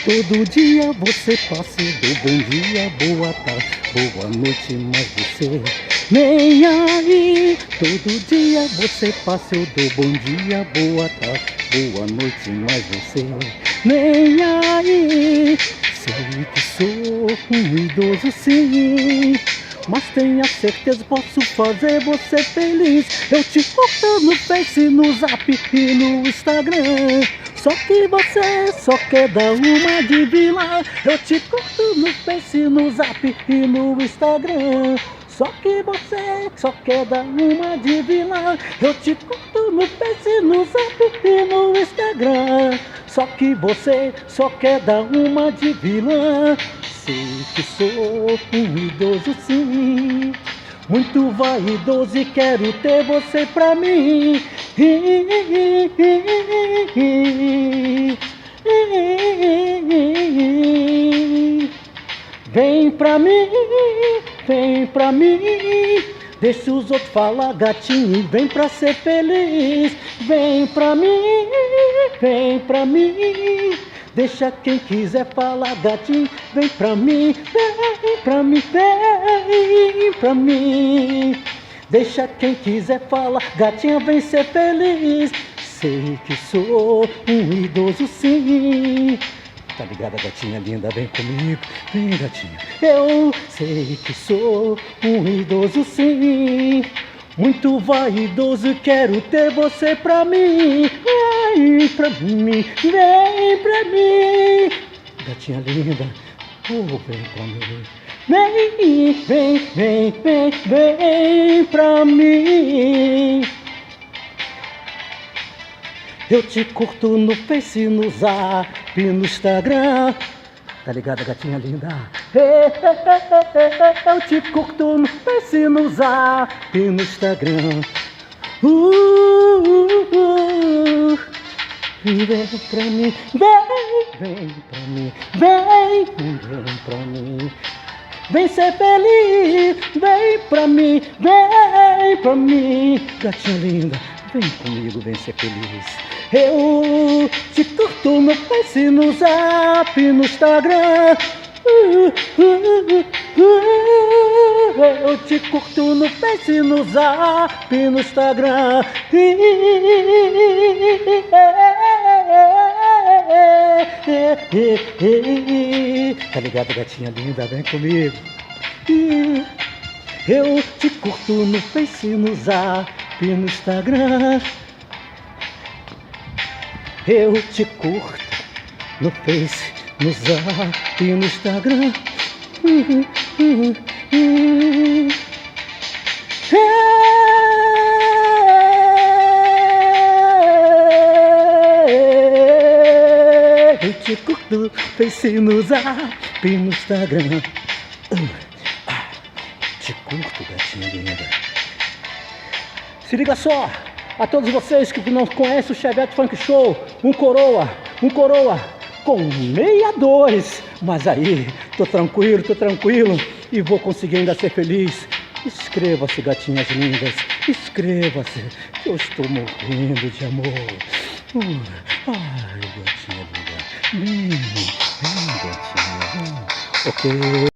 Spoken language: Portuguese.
Todo dia você passa e dou bom dia, boa tarde, boa noite, mas você nem aí. Todo dia você passa, eu dou bom dia, boa tarde, boa noite, mas você nem aí. Sei que sou um idoso sim, mas tenha certeza posso fazer você feliz. Eu te curto no Face, no Zap e no Instagram. Só que você só quer dar uma de vilã. Eu te curto no Face, no Zap e no Instagram. Só que você só quer dar uma de vilã. Eu te curto no Face, no Zap e no Instagram. Só que você só quer dar uma de vilã. Sei que sou um idoso sim, muito vaidoso e quero ter você pra mim. Vem pra mim, vem pra mim. Deixa os outros falar, gatinho, e vem pra ser feliz. Vem pra mim, vem pra mim. Deixa quem quiser falar, gatinho, vem pra mim, vem pra mim, vem pra mim. Deixa quem quiser falar, gatinha, vem ser feliz. Sei que sou um idoso sim. Tá ligada, gatinha linda, vem comigo, vem gatinha. Eu sei que sou um idoso sim, muito vaidoso, quero ter você pra mim. Vem pra mim, vem pra mim. Gatinha linda, oh, vem pra mim. Vem, vem, vem, vem, vem pra mim. Eu te curto no Face, no Zap e no Instagram. Tá ligada, gatinha linda? Eu te curto no Face, no Zap e no Instagram. Vem pra mim, vem pra mim, vem pra mim. Vem ser feliz, vem pra mim, vem pra mim. Gatinha linda, vem comigo, vem ser feliz. Eu te curto no Face, no Zap e no Instagram. Eu te curto no Face, no Zap e no Instagram. Tá ligado, gatinha linda, vem comigo. Eu te curto no Face, no Zap e no Instagram. Eu te curto no Face, no Zap e no Instagram. Eu te curto no Face, no Zap e no Instagram. Te curto, gatinha linda. Se liga só, a todos vocês que não conhecem o Chevette Funk Show, um coroa com 62. Mas aí, tô tranquilo e vou conseguir ainda ser feliz. Inscreva-se, gatinhas lindas, inscreva-se, que eu estou morrendo de amor. Ai, gatinha linda, vem, gatinha, vem. Ok.